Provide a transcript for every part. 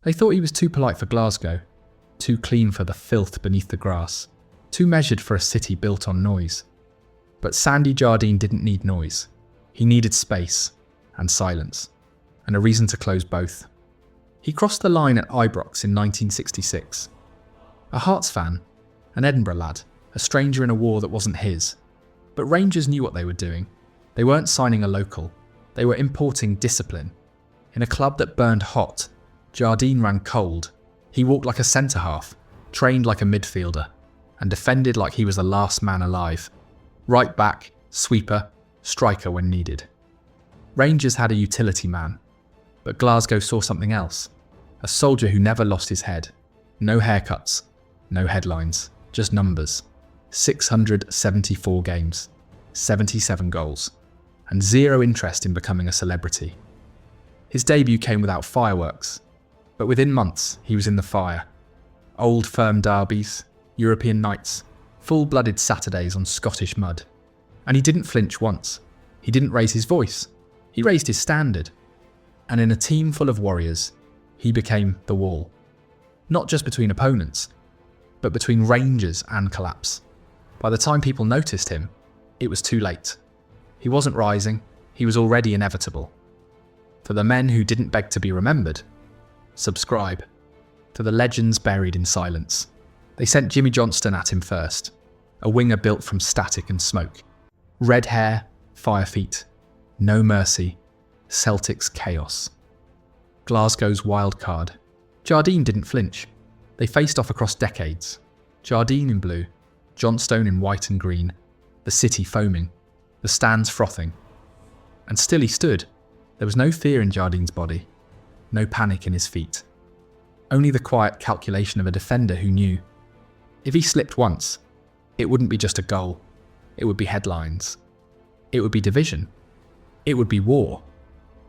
They thought he was too polite for Glasgow, too clean for the filth beneath the grass, too measured for a city built on noise. But Sandy Jardine didn't need noise. He needed space and silence, and a reason to close both. He crossed the line at Ibrox in 1966. A Hearts fan, an Edinburgh lad, a stranger in a war that wasn't his. But Rangers knew what they were doing. They weren't signing a local. They were importing discipline. In a club that burned hot, Jardine ran cold. He walked like a centre-half, trained like a midfielder, and defended like he was the last man alive. Right back, sweeper, striker when needed. Rangers had a utility man, but Glasgow saw something else. A soldier who never lost his head. No haircuts, no headlines, just numbers. 674 games, 77 goals, and zero interest in becoming a celebrity. His debut came without fireworks, but within months he was in the fire. Old Firm derbies, European nights, full-blooded Saturdays on Scottish mud. And he didn't flinch once. He didn't raise his voice. He raised his standard. And in a team full of warriors, he became the wall. Not just between opponents, but between Rangers and collapse. By the time people noticed him, it was too late. He wasn't rising, he was already inevitable. For the men who didn't beg to be remembered, subscribe. To the legends buried in silence. They sent Jimmy Johnstone at him first, a winger built from static and smoke. Red hair, fire feet, no mercy, Celtic's chaos. Glasgow's wild card. Jardine didn't flinch. They faced off across decades. Jardine in blue, Johnstone in white and green, the city foaming, the stands frothing. And still he stood. There was no fear in Jardine's body, no panic in his feet. Only the quiet calculation of a defender who knew. If he slipped once, it wouldn't be just a goal. It would be headlines. It would be division. It would be war.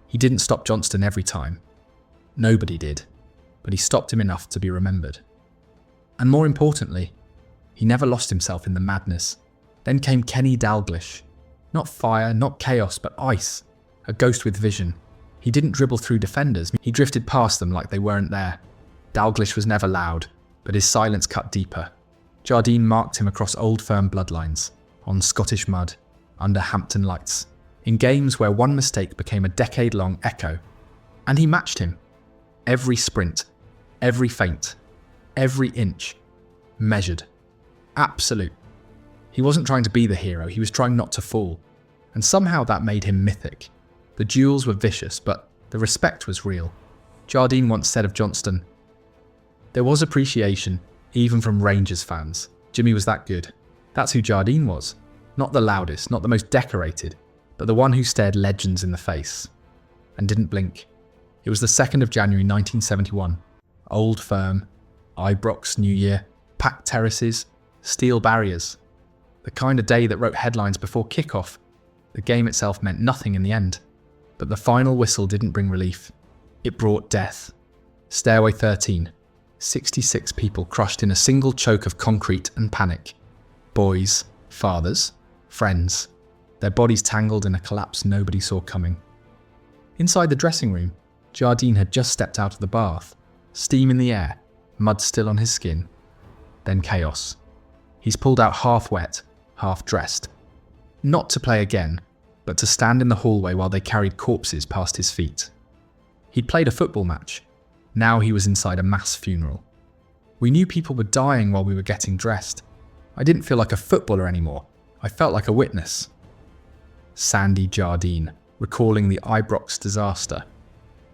He didn't stop Johnstone every time. Nobody did, but he stopped him enough to be remembered. And more importantly, he never lost himself in the madness. Then came Kenny Dalglish. Not fire, not chaos, but ice. A ghost with vision. He didn't dribble through defenders. He drifted past them like they weren't there. Dalglish was never loud, but his silence cut deeper. Jardine marked him across Old Firm bloodlines, on Scottish mud, under Hampton lights, in games where one mistake became a decade-long echo. And he matched him. Every sprint, every feint, every inch, measured. Absolute. He wasn't trying to be the hero, he was trying not to fall. And somehow that made him mythic. The duels were vicious, but the respect was real. Jardine once said of Johnstone, "There was appreciation, even from Rangers fans. Jimmy was that good." That's who Jardine was. Not the loudest, not the most decorated, but the one who stared legends in the face. And didn't blink. It was the 2nd of January 1971. Old Firm, Ibrox New Year, packed terraces, steel barriers. The kind of day that wrote headlines before kick-off. The game itself meant nothing in the end. But the final whistle didn't bring relief. It brought death. Stairway 13. 66 people crushed in a single choke of concrete and panic. Boys, fathers, friends. Their bodies tangled in a collapse nobody saw coming. Inside the dressing room, Jardine had just stepped out of the bath. Steam in the air, mud still on his skin. Then chaos. He's pulled out half wet, half dressed. Not to play again, but to stand in the hallway while they carried corpses past his feet. He'd played a football match. Now he was inside a mass funeral. We knew people were dying while we were getting dressed. I didn't feel like a footballer anymore. I felt like a witness. Sandy Jardine, recalling the Ibrox disaster.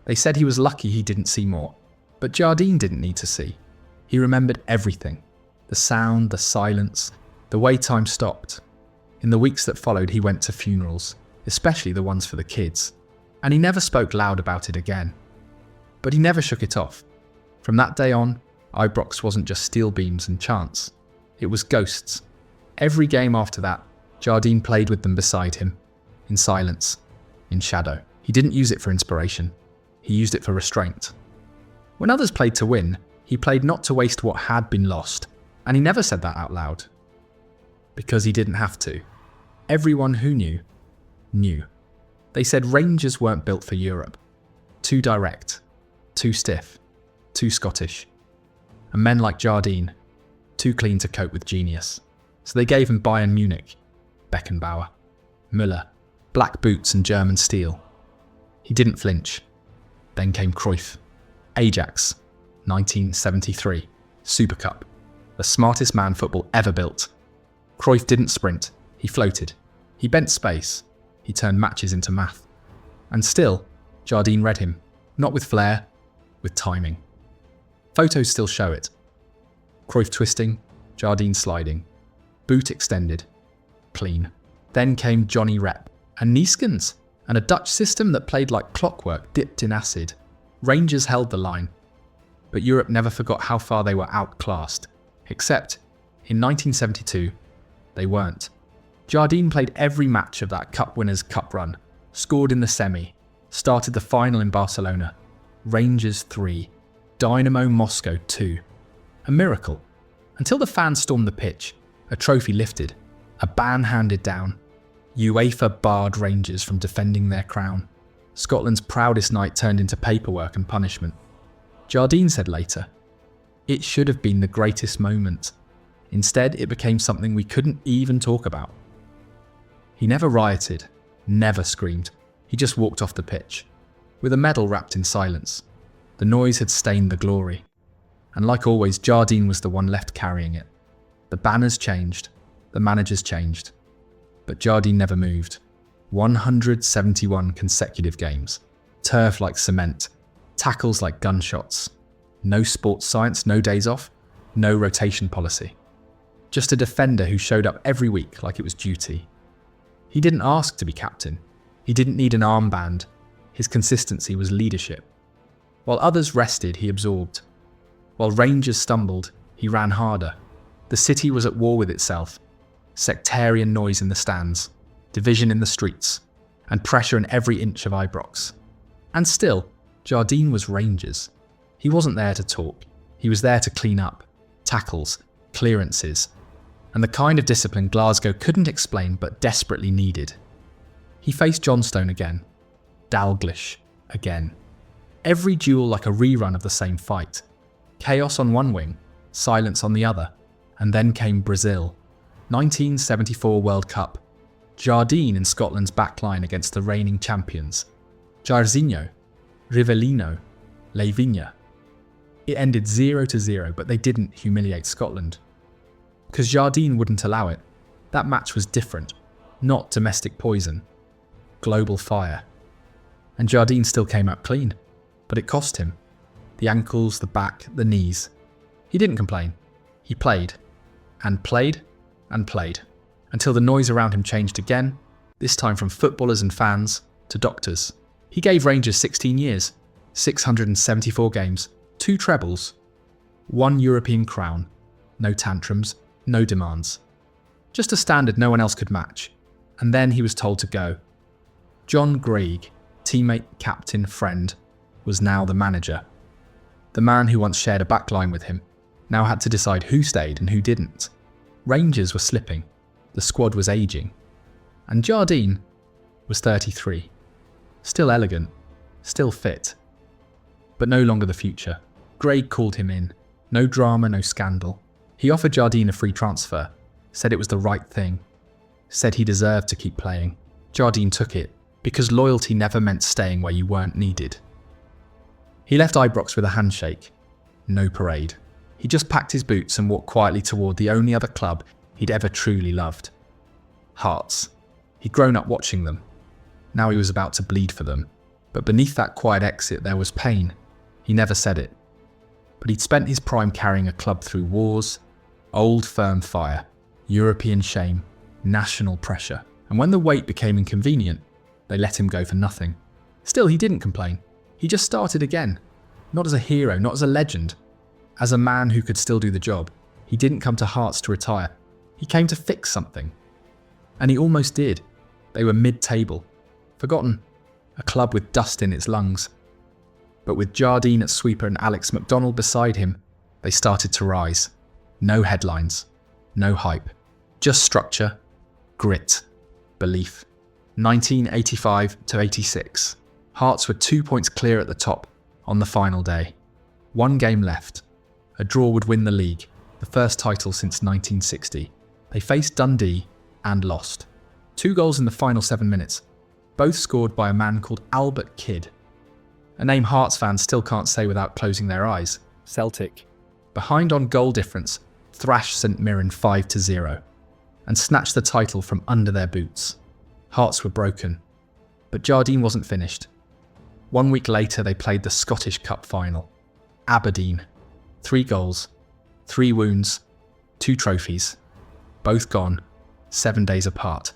They said he was lucky he didn't see more, but Jardine didn't need to see. He remembered everything. The sound, the silence, the way time stopped. In the weeks that followed, he went to funerals, especially the ones for the kids, and he never spoke loud about it again. But he never shook it off. From that day on, Ibrox wasn't just steel beams and chants. It was ghosts. Every game after that, Jardine played with them beside him, in silence, in shadow. He didn't use it for inspiration. He used it for restraint. When others played to win, he played not to waste what had been lost, and he never said that out loud. Because he didn't have to. Everyone who knew, knew. They said Rangers weren't built for Europe. Too direct, too stiff, too Scottish. And men like Jardine, too clean to cope with genius. So they gave him Bayern Munich, Beckenbauer, Müller, black boots and German steel. He didn't flinch. Then came Cruyff, Ajax, 1973, Super Cup, the smartest man football ever built. Cruyff didn't sprint, he floated. He bent space, he turned matches into math. And still, Jardine read him, not with flair, with timing. Photos still show it. Cruyff twisting, Jardine sliding. Boot extended. Clean. Then came Johnny Rep. And Neeskens. And a Dutch system that played like clockwork dipped in acid. Rangers held the line. But Europe never forgot how far they were outclassed. Except, in 1972, they weren't. Jardine played every match of that Cup Winners' Cup run. Scored in the semi. Started the final in Barcelona. Rangers 3. Dynamo Moscow 2. A miracle. Until the fans stormed the pitch, a trophy lifted, a ban handed down. UEFA barred Rangers from defending their crown. Scotland's proudest night turned into paperwork and punishment. Jardine said later, "It should have been the greatest moment. Instead, it became something we couldn't even talk about." He never rioted, never screamed. He just walked off the pitch, with a medal wrapped in silence. The noise had stained the glory. And like always, Jardine was the one left carrying it. The banners changed, the managers changed. But Jardine never moved. 171 consecutive games. Turf like cement. Tackles like gunshots. No sports science, no days off. No rotation policy. Just a defender who showed up every week like it was duty. He didn't ask to be captain. He didn't need an armband. His consistency was leadership. While others rested, he absorbed. While Rangers stumbled, he ran harder. The city was at war with itself. Sectarian noise in the stands, division in the streets, and pressure in every inch of Ibrox. And still, Jardine was Rangers. He wasn't there to talk. He was there to clean up. Tackles, clearances, and the kind of discipline Glasgow couldn't explain but desperately needed. He faced Johnstone again. Dalglish again. Every duel like a rerun of the same fight. Chaos on one wing, silence on the other. And then came Brazil. 1974 World Cup. Jardine in Scotland's backline against the reigning champions. Jairzinho, Rivellino, Leivinha. It ended 0-0, but they didn't humiliate Scotland. Because Jardine wouldn't allow it. That match was different. Not domestic poison. Global fire. And Jardine still came out clean. But it cost him. The ankles, the back, the knees. He didn't complain. He played. And played. And played. Until the noise around him changed again, this time from footballers and fans to doctors. He gave Rangers 16 years, 674 games, 2 trebles, 1 European crown, no tantrums, no demands. Just a standard no one else could match. And then he was told to go. John Cruyff, teammate, captain, friend, was now the manager. The man who once shared a backline with him now had to decide who stayed and who didn't. Rangers were slipping. The squad was ageing. And Jardine was 33. Still elegant. Still fit. But no longer the future. Greg called him in. No drama, no scandal. He offered Jardine a free transfer. Said it was the right thing. Said he deserved to keep playing. Jardine took it, because loyalty never meant staying where you weren't needed. He left Ibrox with a handshake. No parade. He just packed his boots and walked quietly toward the only other club he'd ever truly loved. Hearts. He'd grown up watching them. Now he was about to bleed for them. But beneath that quiet exit there was pain. He never said it. But he'd spent his prime carrying a club through wars, old firm fire, European shame, national pressure. And when the weight became inconvenient, they let him go for nothing. Still, he didn't complain. He just started again. Not as a hero, not as a legend. As a man who could still do the job. He didn't come to Hearts to retire. He came to fix something. And he almost did. They were mid-table. Forgotten. A club with dust in its lungs. But with Jardine at sweeper and Alex McDonald beside him, they started to rise. No headlines. No hype. Just structure, grit, belief. 1985 to 86. Hearts were 2 points clear at the top on the final day. One game left. A draw would win the league, the first title since 1960. They faced Dundee and lost. 2 goals in the final 7 minutes, both scored by a man called Albert Kidd. A name Hearts fans still can't say without closing their eyes. Celtic. Behind on goal difference, thrashed St Mirren 5-0 and snatched the title from under their boots. Hearts were broken, but Jardine wasn't finished. 1 week later they played the Scottish Cup final. Aberdeen. 3 goals, 3 wounds, 2 trophies. Both gone, 7 days apart.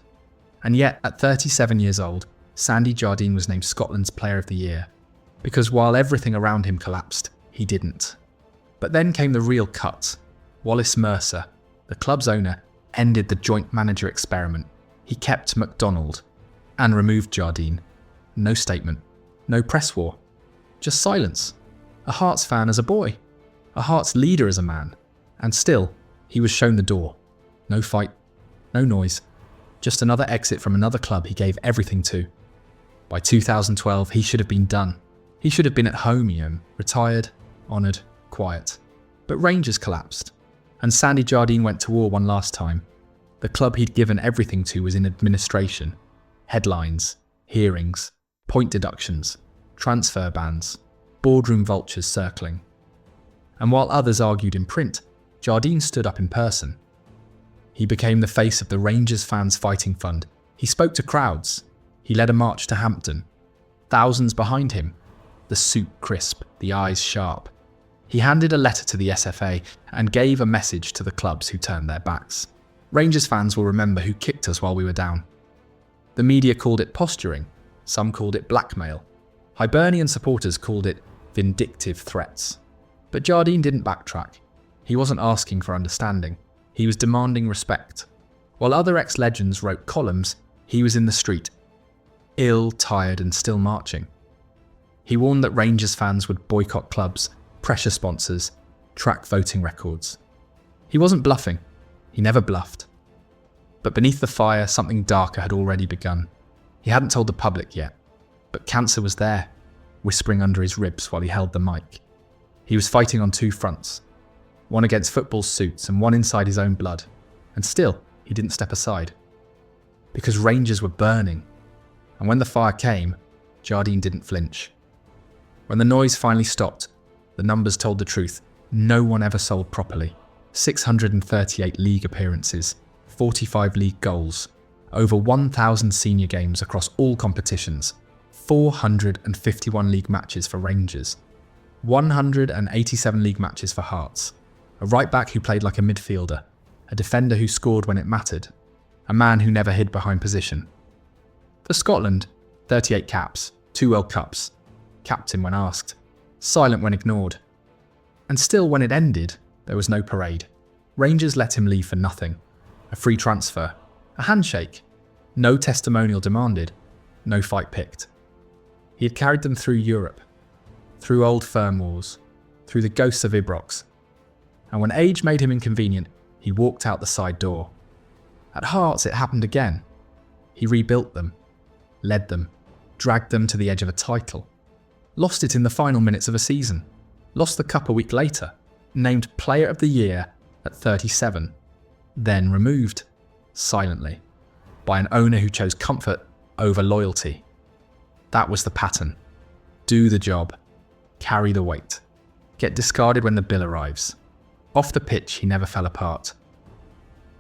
And yet, at 37 years old, Sandy Jardine was named Scotland's Player of the Year. Because while everything around him collapsed, he didn't. But then came the real cut. Wallace Mercer, the club's owner, ended the joint manager experiment. He kept MacDonald and removed Jardine. No statement, no press war, just silence. A Hearts fan as a boy, a Hearts leader as a man. And still, he was shown the door. No fight, no noise, just another exit from another club he gave everything to. By 2012, he should have been done. He should have been at home, retired, honoured, quiet. But Rangers collapsed, and Sandy Jardine went to war one last time. The club he'd given everything to was in administration. Headlines, hearings, point deductions, transfer bans, boardroom vultures circling. And while others argued in print, Jardine stood up in person. He became the face of the Rangers Fans Fighting Fund. He spoke to crowds. He led a march to Hampton. Thousands behind him. The suit crisp, the eyes sharp. He handed a letter to the SFA and gave a message to the clubs who turned their backs. Rangers fans will remember who kicked us while we were down. The media called it posturing. Some called it blackmail. Hibernian supporters called it vindictive threats. But Jardine didn't backtrack. He wasn't asking for understanding. He was demanding respect. While other ex-legends wrote columns, he was in the street, ill, tired and still marching. He warned that Rangers fans would boycott clubs, pressure sponsors, track voting records. He wasn't bluffing. He never bluffed. But beneath the fire, something darker had already begun. He hadn't told the public yet, but cancer was there, whispering under his ribs while he held the mic. He was fighting on 2 fronts. One against football suits and one inside his own blood. And still, he didn't step aside. Because Rangers were burning. And when the fire came, Jardine didn't flinch. When the noise finally stopped, the numbers told the truth. No one ever sold properly. 638 league appearances, 45 league goals, over 1,000 senior games across all competitions, 451 league matches for Rangers, 187 league matches for Hearts. A right-back who played like a midfielder, a defender who scored when it mattered, a man who never hid behind position. For Scotland, 38 caps, 2 World Cups, captain when asked, silent when ignored. And still when it ended, there was no parade. Rangers let him leave for nothing. A free transfer, a handshake, no testimonial demanded, no fight picked. He had carried them through Europe, through old firm wars, through the ghosts of Ibrox. And when age made him inconvenient, he walked out the side door. At Hearts, it happened again. He rebuilt them, led them, dragged them to the edge of a title. Lost it in the final minutes of a season. Lost the cup a week later. Named Player of the Year at 37. Then removed, silently, by an owner who chose comfort over loyalty. That was the pattern. Do the job. Carry the weight. Get discarded when the bill arrives. Off the pitch, he never fell apart.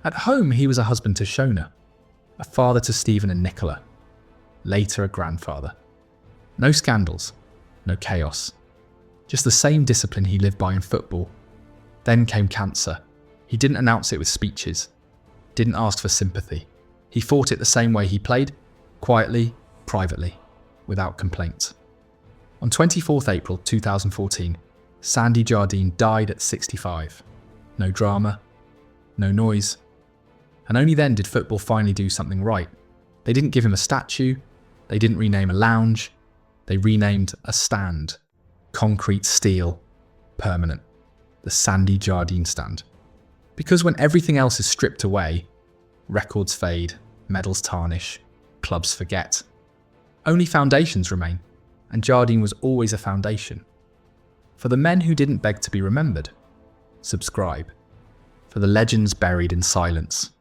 At home, he was a husband to Shona, a father to Stephen and Nicola, later a grandfather. No scandals, no chaos. Just the same discipline he lived by in football. Then came cancer. He didn't announce it with speeches, didn't ask for sympathy. He fought it the same way he played, quietly, privately, without complaint. On 24th April 2014, Sandy Jardine died at 65. No drama, no noise. And only then did football finally do something right. They didn't give him a statue, they didn't rename a lounge, they renamed a stand. Concrete, steel, permanent. The Sandy Jardine stand. Because when everything else is stripped away, records fade, medals tarnish, clubs forget. Only foundations remain, and Jardine was always a foundation. For the men who didn't beg to be remembered, subscribe. For the legends buried in silence,